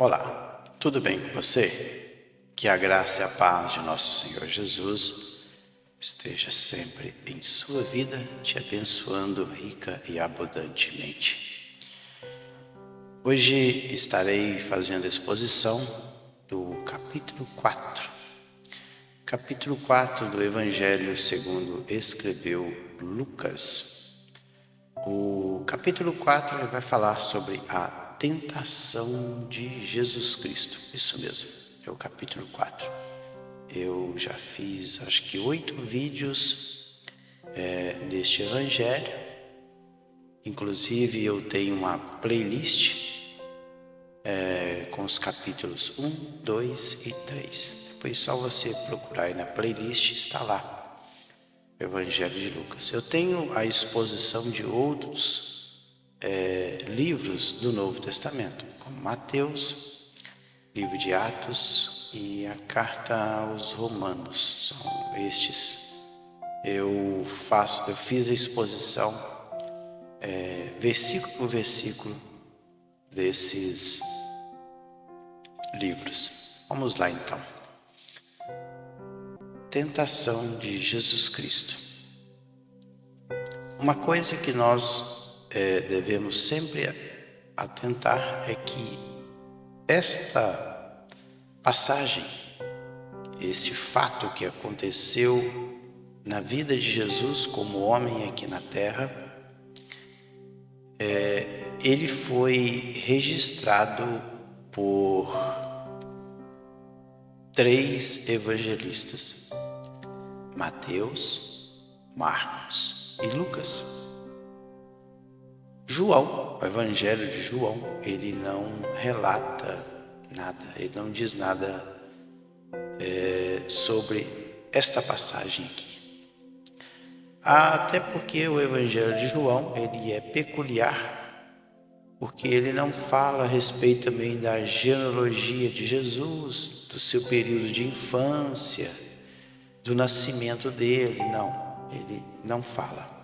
Olá, tudo bem com você? Que a graça e a paz de nosso Senhor Jesus esteja sempre em sua vida, te abençoando rica e abundantemente. Hoje estarei fazendo a exposição do capítulo 4. Capítulo 4 do Evangelho segundo escreveu Lucas. O capítulo 4 vai falar sobre a tentação de Jesus Cristo. Isso mesmo, é o capítulo 4. Eu já fiz acho que 8 vídeos deste Evangelho. Inclusive eu tenho uma playlist com os capítulos 1, 2 e 3. Depois só você procurar aí na playlist, está lá. Evangelho de Lucas. Eu tenho a exposição de outros livros do Novo Testamento, como Mateus, livro de Atos e a carta aos Romanos. São estes. Eu fiz a exposição versículo por versículo desses livros. Vamos lá então. Tentação de Jesus Cristo. Uma coisa que nós devemos sempre atentar é que esta passagem, esse fato que aconteceu na vida de Jesus como homem aqui na terra, ele foi registrado por 3 evangelistas: Mateus, Marcos e Lucas. João, o Evangelho de João, ele não relata nada, ele não diz nada sobre esta passagem aqui. Até porque o Evangelho de João, ele é peculiar, porque ele não fala a respeito também da genealogia de Jesus, do seu período de infância, do nascimento dele, não, ele não fala.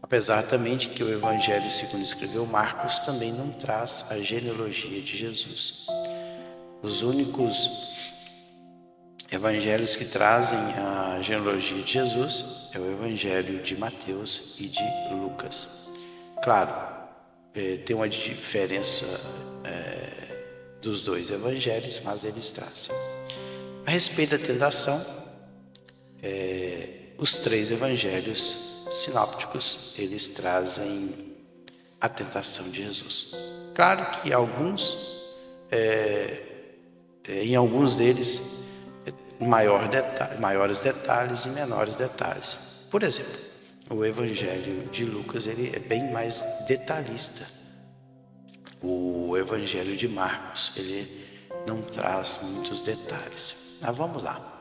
Apesar também de que o Evangelho segundo escreveu Marcos também não traz a genealogia de Jesus. Os únicos evangelhos que trazem a genealogia de Jesus é o Evangelho de Mateus e de Lucas. Claro, tem uma diferença dos 2 evangelhos, mas eles trazem. A respeito da tentação, os 3 evangelhos sinópticos, eles trazem a tentação de Jesus. Claro que em alguns deles, maiores detalhes e menores detalhes. Por exemplo, o Evangelho de Lucas, ele é bem mais detalhista. O Evangelho de Marcos, ele não traz muitos detalhes. Mas vamos lá.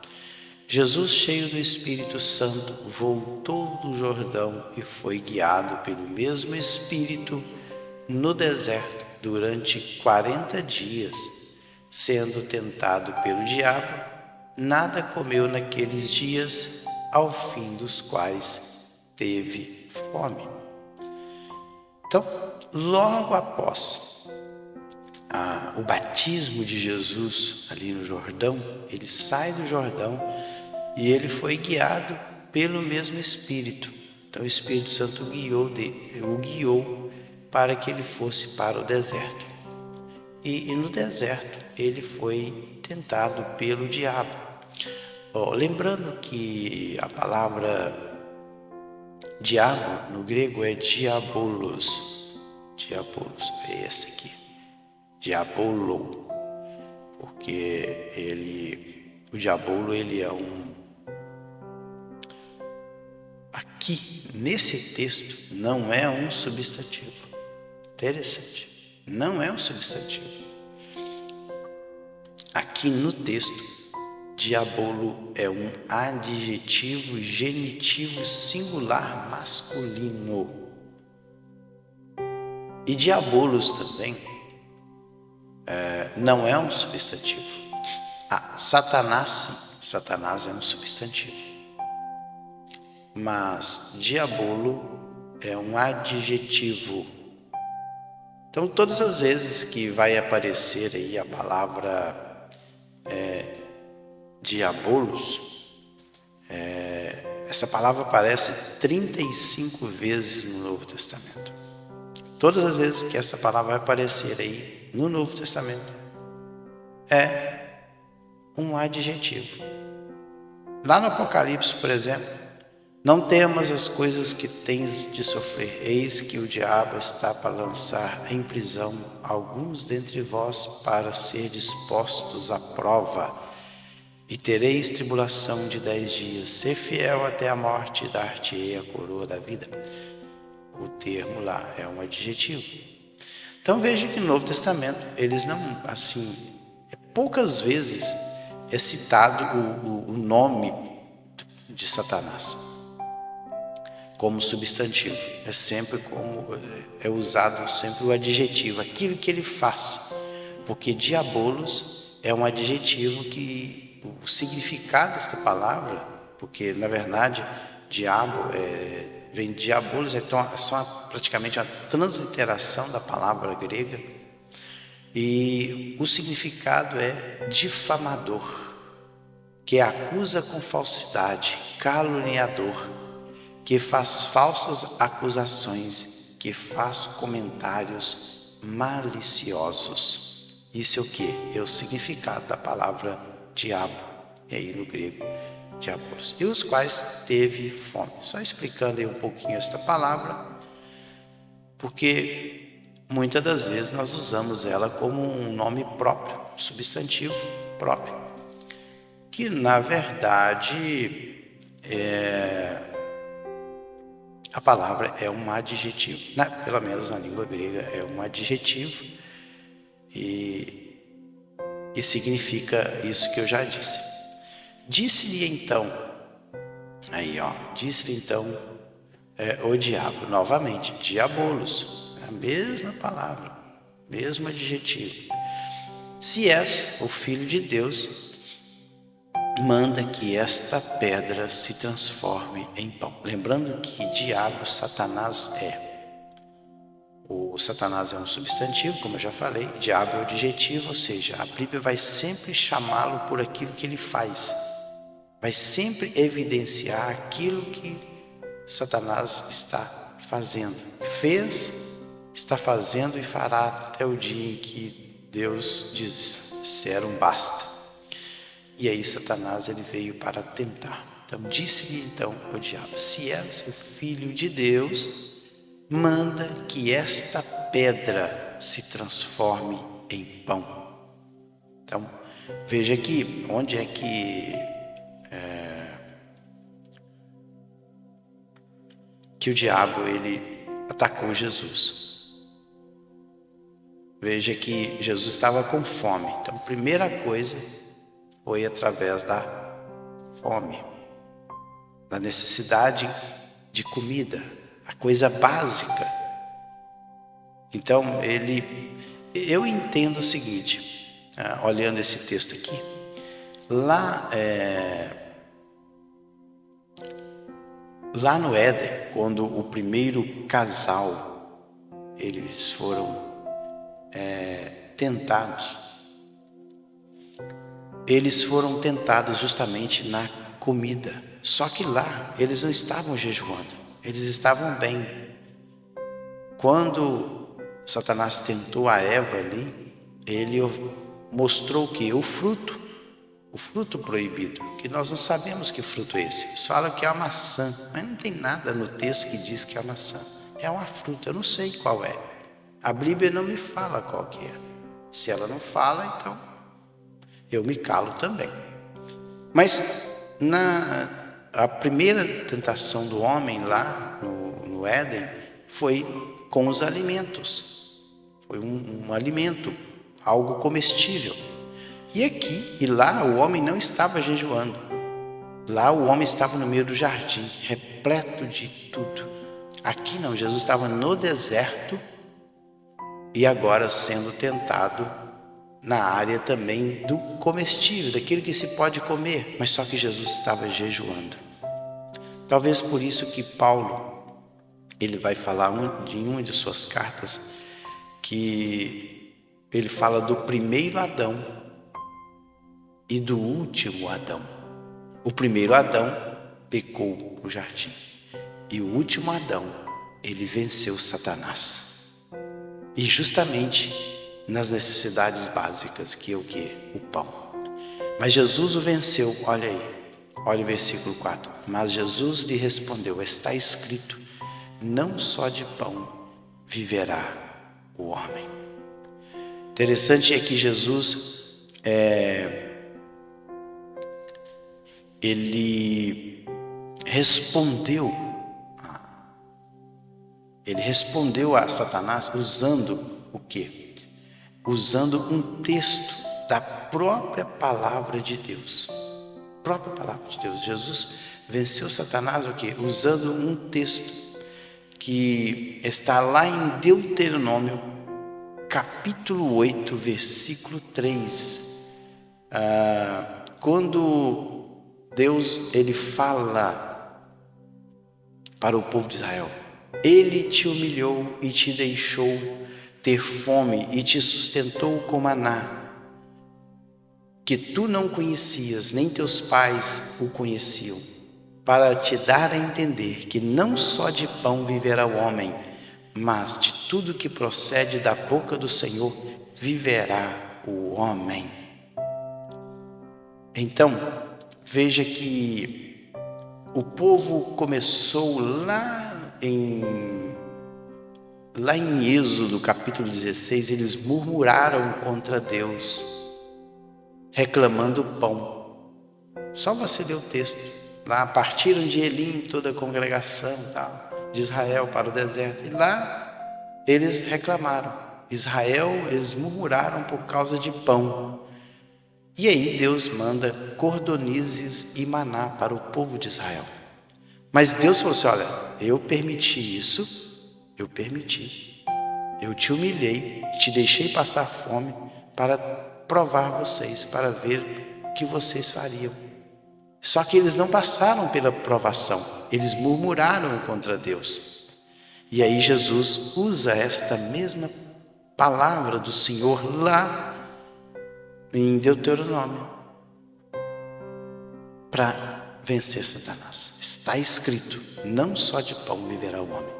Jesus, cheio do Espírito Santo, voltou do Jordão e foi guiado pelo mesmo Espírito no deserto durante 40 dias, sendo tentado pelo diabo. Nada comeu naqueles dias, ao fim dos quais teve fome. Então, logo após o batismo de Jesus ali no Jordão, ele sai do Jordão e ele foi guiado pelo mesmo Espírito. Então o Espírito Santo o guiou para que ele fosse para o deserto. E no deserto ele foi tentado pelo diabo. Lembrando que a palavra diabo no grego é diabolos. Diabolos, é esse aqui. Diabolo. Porque o diabolo, ele é aqui, nesse texto, não é um substantivo. Interessante. Não é um substantivo. Aqui no texto, diabolo é um adjetivo genitivo singular masculino. E diabolos também não é um substantivo. Satanás, sim. Satanás é um substantivo. Mas diabolo é um adjetivo Então, todas as vezes que vai aparecer aí a palavra diabolos, essa palavra aparece 35 vezes no Novo Testamento. Todas as vezes que essa palavra vai aparecer aí no Novo Testamento, é um adjetivo. Lá no Apocalipse, por exemplo, não temas as coisas que tens de sofrer, eis que o diabo está para lançar em prisão alguns dentre vós para ser dispostos à prova, e tereis tribulação de 10 dias. Ser fiel até a morte, e dar-te-ei a coroa da vida. O termo lá é um adjetivo. Então veja que no Novo Testamento eles não, assim, poucas vezes é citado o nome de Satanás como substantivo. É sempre é usado sempre o adjetivo, aquilo que ele faz, porque diabolos é um adjetivo que o significado desta palavra, porque na verdade diabo vem de diabolos, então é só praticamente uma transliteração da palavra grega, e o significado é difamador, que acusa com falsidade, caluniador, que faz falsas acusações, que faz comentários maliciosos. Isso é o que? É o significado da palavra diabo, e aí no grego, diabolos. E os quais teve fome. Só explicando aí um pouquinho esta palavra, porque muitas das vezes nós usamos ela como um nome próprio, substantivo próprio, que na verdade a palavra é um adjetivo, pelo menos na língua grega é um adjetivo, e significa isso que eu já disse. Disse-lhe então, o diabo, novamente, diabolos, a mesma palavra, mesmo adjetivo. Se és o Filho de Deus, manda que esta pedra se transforme em pão. Lembrando que diabo, Satanás o Satanás é um substantivo, como eu já falei, diabo é o adjetivo, ou seja, a Bíblia vai sempre chamá-lo por aquilo que ele faz, vai sempre evidenciar aquilo que Satanás está fazendo, fez, está fazendo e fará até o dia em que Deus disseram basta. E aí Satanás ele veio para tentar. Então disse-lhe então o diabo: se és o Filho de Deus, manda que esta pedra se transforme em pão. Então veja aqui onde é que o diabo ele atacou Jesus. Veja que Jesus estava com fome. Então a primeira coisa foi através da fome, da necessidade de comida, a coisa básica. Então eu entendo o seguinte, olhando esse texto aqui, lá no Éden, quando o primeiro casal eles foram tentados, eles foram tentados justamente na comida. Só que lá eles não estavam jejuando, eles estavam bem. Quando Satanás tentou a Eva ali, ele mostrou o que? O fruto proibido, que nós não sabemos que fruto é esse. Eles falam que é uma maçã, mas não tem nada no texto que diz que é maçã. É uma fruta, eu não sei qual é. A Bíblia não me fala qual que é. Se ela não fala, então eu me calo também. Mas a primeira tentação do homem lá no Éden foi com os alimentos. Foi um alimento, algo comestível. E lá o homem não estava jejuando. Lá o homem estava no meio do jardim, repleto de tudo. Aqui não, Jesus estava no deserto e agora sendo tentado na área também do comestível, daquilo que se pode comer, mas só que Jesus estava jejuando. Talvez por isso que Paulo, ele vai falar em uma de suas cartas, que ele fala do primeiro Adão e do último Adão. O primeiro Adão pecou no jardim e o último Adão, ele venceu Satanás. E justamente nas necessidades básicas, que é o quê? O pão. Mas Jesus o venceu, olha aí, olha o versículo 4. Mas Jesus lhe respondeu: está escrito, não só de pão viverá o homem. Interessante é que Jesus, ele respondeu a Satanás usando o quê? Usando um texto da própria palavra de Deus. Própria palavra de Deus. Jesus venceu Satanás o quê? Usando um texto que está lá em Deuteronômio, capítulo 8, versículo 3. Quando Deus, ele fala para o povo de Israel: ele te humilhou e te deixou ter fome e te sustentou com maná, que tu não conhecias, nem teus pais o conheciam, para te dar a entender que não só de pão viverá o homem, mas de tudo que procede da boca do Senhor viverá o homem. Então, veja que o povo começou lá em Êxodo capítulo 16, eles murmuraram contra Deus, reclamando pão. Só você ler o texto. Lá partiram de Elim toda a congregação de Israel para o deserto. E lá eles reclamaram. Israel, eles murmuraram por causa de pão. E aí Deus manda cordonizes e maná para o povo de Israel. Mas Deus falou assim: olha, eu permiti isso. Eu permiti. Eu te humilhei, te deixei passar fome para provar vocês, para ver o que vocês fariam. Só que eles não passaram pela provação, eles murmuraram contra Deus. E aí Jesus usa esta mesma palavra do Senhor lá em Deuteronômio para vencer Satanás. Está escrito, não só de pão viverá o homem.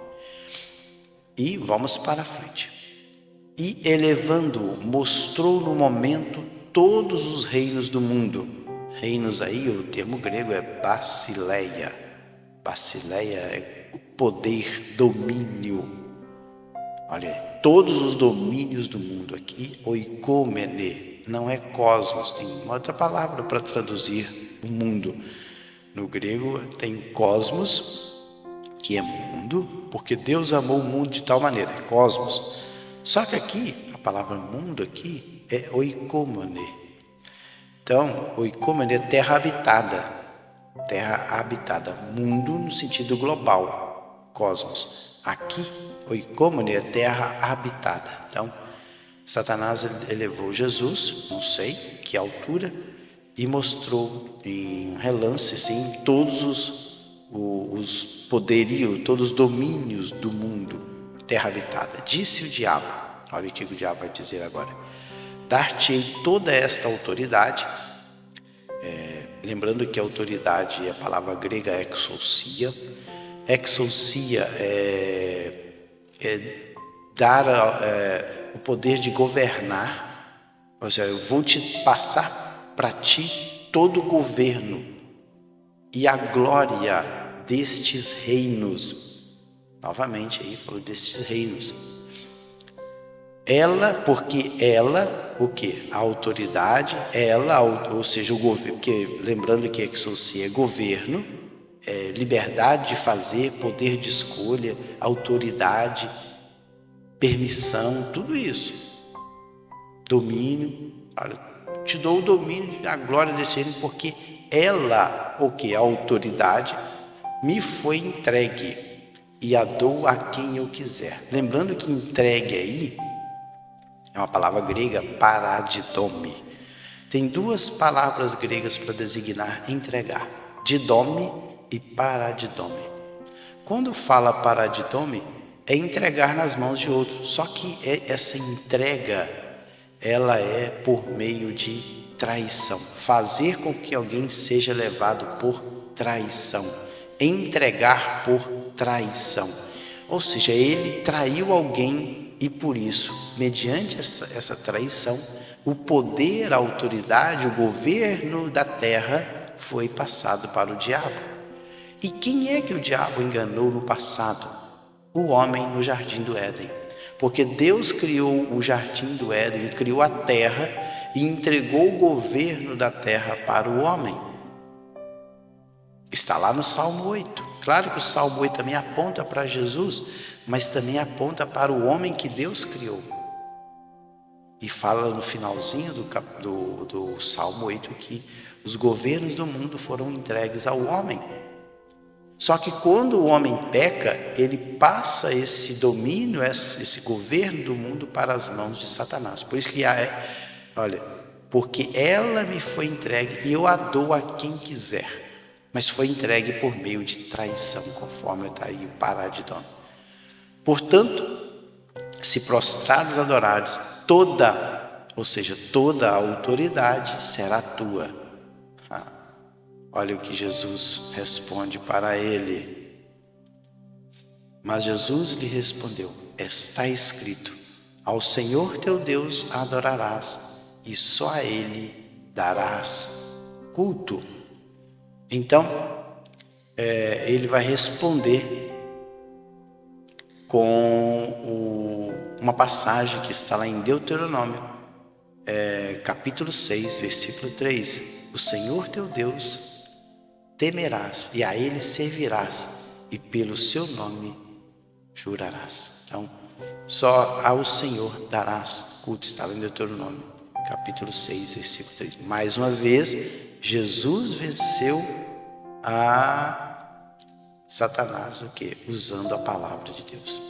E vamos para frente. E elevando-o, mostrou no momento todos os reinos do mundo. Reinos aí, o termo grego é basileia. Basileia é poder, domínio. Olha aí, todos os domínios do mundo aqui, oikomene, não é cosmos, tem uma outra palavra para traduzir o mundo. No grego tem cosmos, que é mundo, porque Deus amou o mundo de tal maneira, é cosmos. Só que aqui, a palavra mundo aqui é oikomene. Então, oikomene é terra habitada. Terra habitada, mundo no sentido global, cosmos. Aqui, oikomene é terra habitada. Então, Satanás elevou Jesus, não sei que altura, e mostrou em relance assim, todos os poderios, todos os domínios do mundo, terra habitada. Disse o diabo, olha o que o diabo vai dizer agora: dar-te-ei toda esta autoridade. Lembrando que a autoridade é a palavra grega exousia. Exousia é dar o poder de governar. Ou seja, eu vou te passar para ti todo o governo e a glória destes reinos. Novamente aí falou destes reinos. Ela, porque ela, o que? A autoridade, ela, ou seja, o governo, porque lembrando que exousia é governo, liberdade de fazer, poder de escolha, autoridade, permissão, tudo isso. Domínio, olha, te dou o domínio e a glória desse reino, porque ela, o que? A autoridade, me foi entregue e a dou a quem eu quiser. Lembrando que entregue aí é uma palavra grega, paradidome. Tem duas palavras gregas para designar entregar: didome e paradidome. Quando fala paradidome, é entregar nas mãos de outro. Só que essa entrega, ela é por meio de traição. Fazer com que alguém seja levado por traição. Entregar por traição. Ou seja, ele traiu alguém e por isso, mediante essa traição, o poder, a autoridade, o governo da terra foi passado para o diabo. E quem é que o diabo enganou no passado? O homem no jardim do Éden. Porque Deus criou o jardim do Éden, criou a terra e entregou o governo da terra para o homem. Está lá no Salmo 8. Claro que o Salmo 8 também aponta para Jesus, mas também aponta para o homem que Deus criou. E fala no finalzinho do Salmo 8 que os governos do mundo foram entregues ao homem. Só que quando o homem peca, ele passa esse domínio, esse governo do mundo para as mãos de Satanás. Por isso que olha, porque ela me foi entregue e eu a dou a quem quiser, mas foi entregue por meio de traição, conforme está aí o Paradidon. Portanto, se prostrados adorares, toda a autoridade será tua. Olha o que Jesus responde para ele. Mas Jesus lhe respondeu: está escrito, ao Senhor teu Deus adorarás e só a Ele darás culto. Então, ele vai responder com uma passagem que está lá em Deuteronômio, capítulo 6, versículo 3. O Senhor teu Deus temerás e a Ele servirás e pelo seu nome jurarás. Então, só ao Senhor darás culto. Está lá em Deuteronômio, capítulo 6, versículo 3. Mais uma vez, Jesus venceu a Satanás, o quê? Usando a palavra de Deus.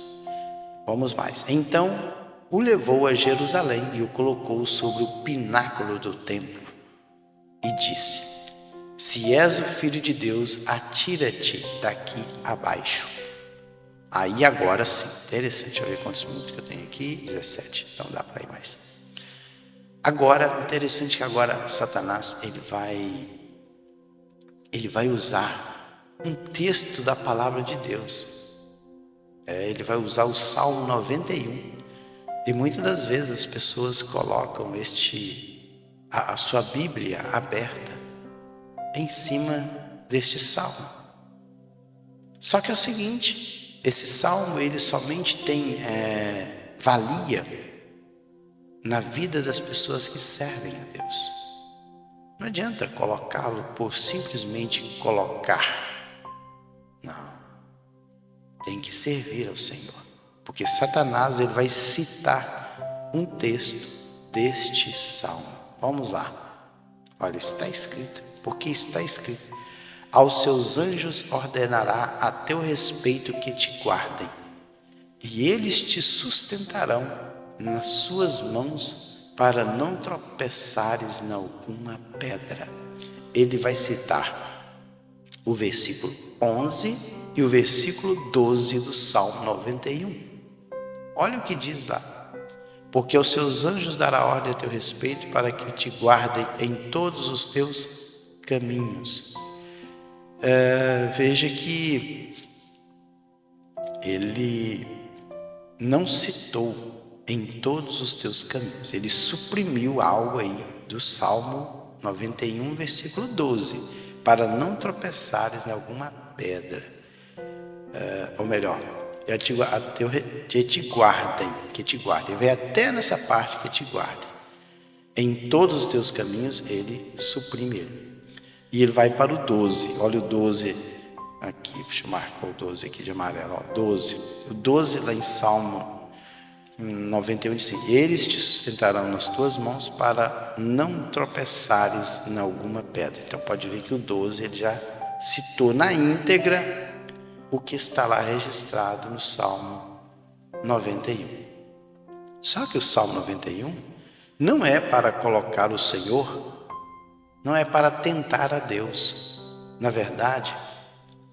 Vamos mais. Então, o levou a Jerusalém e o colocou sobre o pináculo do templo e disse: se és o Filho de Deus, atira-te daqui abaixo. Aí agora sim, interessante, deixa eu ver quantos minutos que eu tenho aqui, 17, então dá para ir mais. Agora, interessante que agora Satanás, ele vai usar um texto da palavra de Deus. Ele vai usar o Salmo 91. E muitas das vezes as pessoas colocam a sua Bíblia aberta em cima deste salmo. Só que é o seguinte, esse salmo ele somente tem valia na vida das pessoas que servem a Deus. Não adianta colocá-lo por simplesmente colocar. Não. Tem que servir ao Senhor. Porque Satanás ele vai citar um texto deste salmo. Vamos lá. Olha, está escrito. Porque está escrito: aos seus anjos ordenará a teu respeito que te guardem, e eles te sustentarão nas suas mãos para não tropeçares em alguma pedra. Ele vai citar o versículo 11 e o versículo 12 do Salmo 91. Olha o que diz lá: porque aos seus anjos dará ordem a teu respeito para que te guardem em todos os teus caminhos. Veja que ele não citou em todos os teus caminhos. Ele suprimiu algo aí do Salmo 91, versículo 12, para não tropeçares em alguma pedra. Ou melhor, que te guardem. Vem até nessa parte, que te guardem. Em todos os teus caminhos, ele suprime ele. E ele vai para o 12. Olha o 12 aqui. Deixa eu marcar o 12 aqui de amarelo. 12. O 12 lá em Salmo 91 diz assim: eles te sustentarão nas tuas mãos para não tropeçares em alguma pedra. Então pode ver que o 12 ele já citou na íntegra o que está lá registrado no Salmo 91. Só que o Salmo 91 não é para colocar o Senhor, não é para tentar a Deus. Na verdade,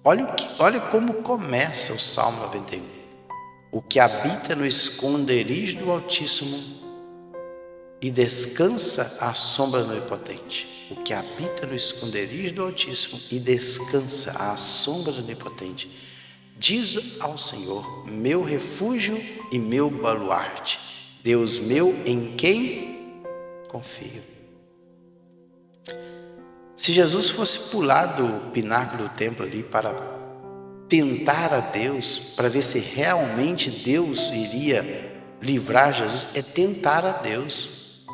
olha como começa o Salmo 91. o que habita no esconderijo do Altíssimo e descansa à sombra do Onipotente. O que habita no esconderijo do Altíssimo e descansa à sombra do Onipotente, diz ao Senhor, meu refúgio e meu baluarte, Deus meu em quem confio. Se Jesus fosse pular do pináculo do templo ali para tentar a Deus, para ver se realmente Deus iria livrar Jesus, é tentar a Deus.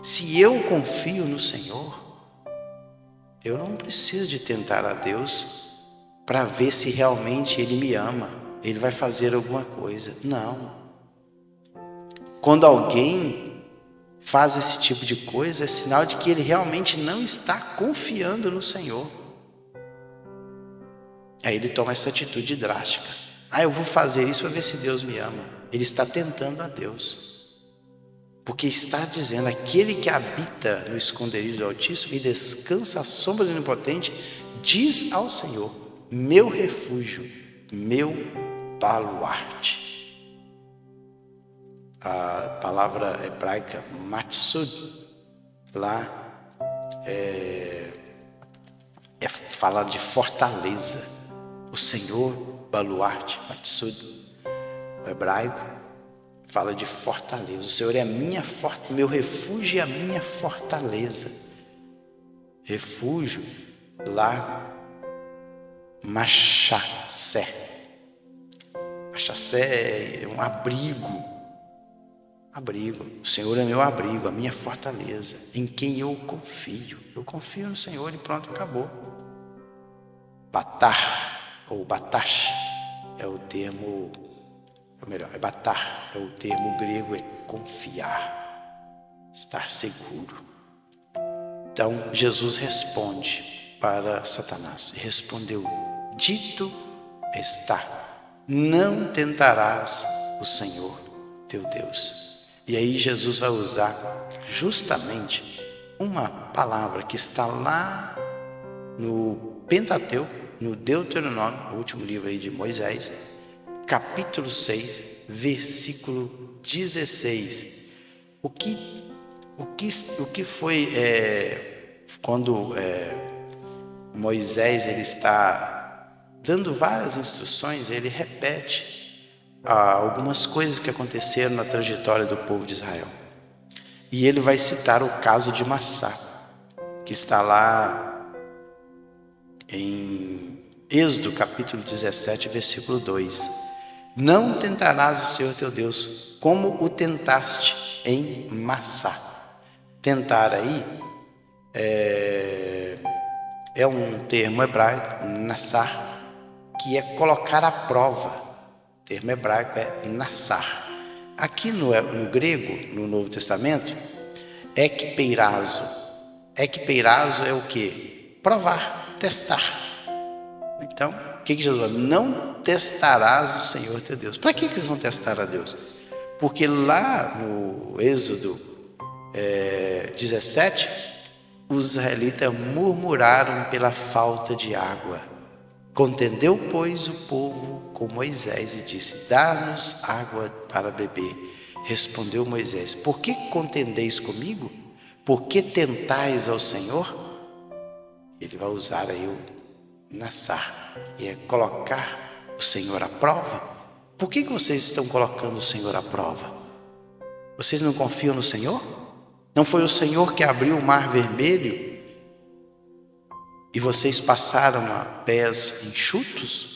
Se eu confio no Senhor, eu não preciso de tentar a Deus para ver se realmente Ele me ama, Ele vai fazer alguma coisa. Não. Quando alguém faz esse tipo de coisa, é sinal de que ele realmente não está confiando no Senhor. Aí ele toma essa atitude drástica. Eu vou fazer isso para ver se Deus me ama. Ele está tentando a Deus. Porque está dizendo, aquele que habita no esconderijo do Altíssimo e descansa à sombra do Onipotente, diz ao Senhor, meu refúgio, meu baluarte. A palavra hebraica matsud, lá fala de fortaleza. O Senhor, baluarte, matsud, o hebraico, fala de fortaleza. O Senhor é a minha meu refúgio e a minha fortaleza. Refúgio, lá, machassé. Machassé é um abrigo. O Senhor é meu abrigo, a minha fortaleza, em quem eu confio. Eu confio no Senhor e pronto, acabou. Batar, ou batash, é o termo, batar, é o termo grego, é confiar, estar seguro. Então, Jesus responde para Satanás, respondeu, dito está, não tentarás o Senhor teu Deus. E aí Jesus vai usar justamente uma palavra que está lá no Pentateuco, no Deuteronômio, o último livro aí de Moisés, capítulo 6, versículo 16. O que foi quando Moisés ele está dando várias instruções, ele repete algumas coisas que aconteceram na trajetória do povo de Israel. E ele vai citar o caso de Massá, que está lá em Êxodo capítulo 17, versículo 2. Não tentarás o Senhor teu Deus, como o tentaste em Massá. Tentar aí é um termo hebraico, nassar, que é colocar à prova. O termo hebraico é nassar. Aqui no grego, no Novo Testamento, ekpeirazo. Ekpeirazo é o quê? Provar, testar. Então, o que Jesus fala? Não testarás o Senhor teu Deus. Para que eles vão testar a Deus? Porque lá no Êxodo 17, os israelitas murmuraram pela falta de água. Contendeu, pois, o povo com Moisés e disse, dá-nos água para beber. Respondeu Moisés, por que contendeis comigo? Por que tentais ao Senhor? Ele vai usar aí o nassar, e é colocar o Senhor à prova. Por que vocês estão colocando o Senhor à prova? Vocês não confiam no Senhor? Não foi o Senhor que abriu o mar vermelho e vocês passaram a pés enxutos?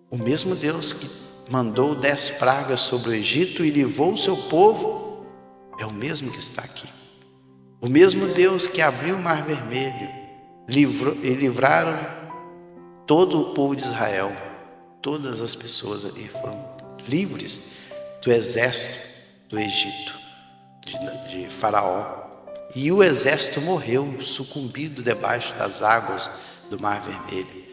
O mesmo Deus que mandou 10 pragas sobre o Egito e livrou o seu povo é o mesmo que está aqui. O mesmo Deus que abriu o mar vermelho e livraram todo o povo de Israel. Todas as pessoas ali foram livres do exército do Egito, de Faraó. E o exército morreu, sucumbido debaixo das águas do Mar Vermelho.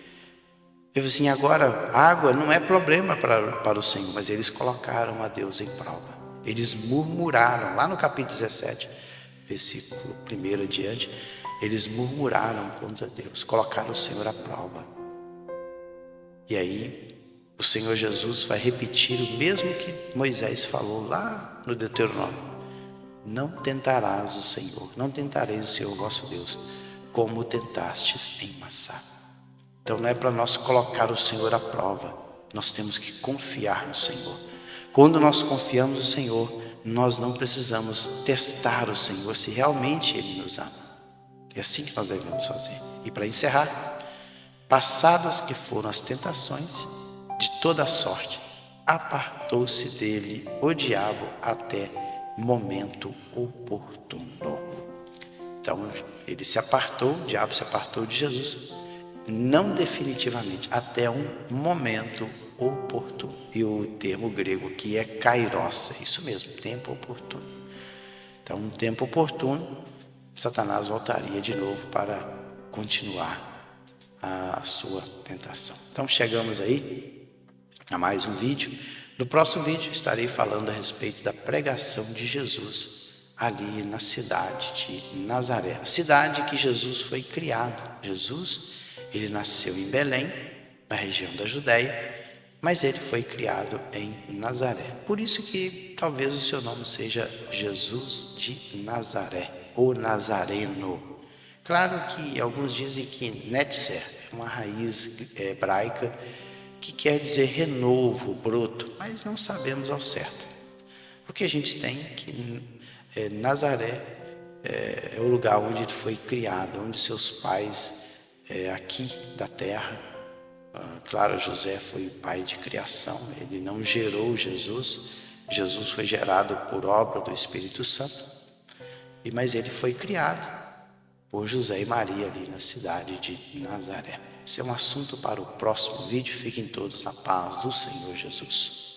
Eu falei assim, agora, água não é problema para o Senhor, mas eles colocaram a Deus em prova. Eles murmuraram, lá no capítulo 17, versículo 1 adiante, eles murmuraram contra Deus, colocaram o Senhor à prova. E aí, o Senhor Jesus vai repetir o mesmo que Moisés falou lá no Deuteronômio: não tentarás o Senhor, não tentareis o Senhor vosso Deus, como tentastes em Massá. Então não é para nós colocar o Senhor à prova, nós temos que confiar no Senhor. Quando nós confiamos no Senhor, nós não precisamos testar o Senhor se realmente Ele nos ama. É assim que nós devemos fazer. E para encerrar, passadas que foram as tentações, de toda sorte, apartou-se dele o diabo até momento oportuno. Então, ele se apartou, o diabo se apartou de Jesus, não definitivamente, até um momento oportuno. E o termo grego aqui é kairos, é isso mesmo, tempo oportuno. Então, um tempo oportuno, Satanás voltaria de novo para continuar a sua tentação. Então, chegamos aí a mais um vídeo. No próximo vídeo estarei falando a respeito da pregação de Jesus ali na cidade de Nazaré, a cidade que Jesus foi criado. Jesus, ele nasceu em Belém, na região da Judéia, mas ele foi criado em Nazaré. Por isso que talvez o seu nome seja Jesus de Nazaré, ou Nazareno. Claro que alguns dizem que Netzer é uma raiz hebraica que quer dizer renovo, broto, mas não sabemos ao certo. O que a gente tem é que Nazaré é o lugar onde ele foi criado, onde seus pais aqui da terra, claro, José foi o pai de criação, ele não gerou Jesus, Jesus foi gerado por obra do Espírito Santo, mas ele foi criado por José e Maria ali na cidade de Nazaré. Esse é um assunto para o próximo vídeo. Fiquem todos na paz do Senhor Jesus.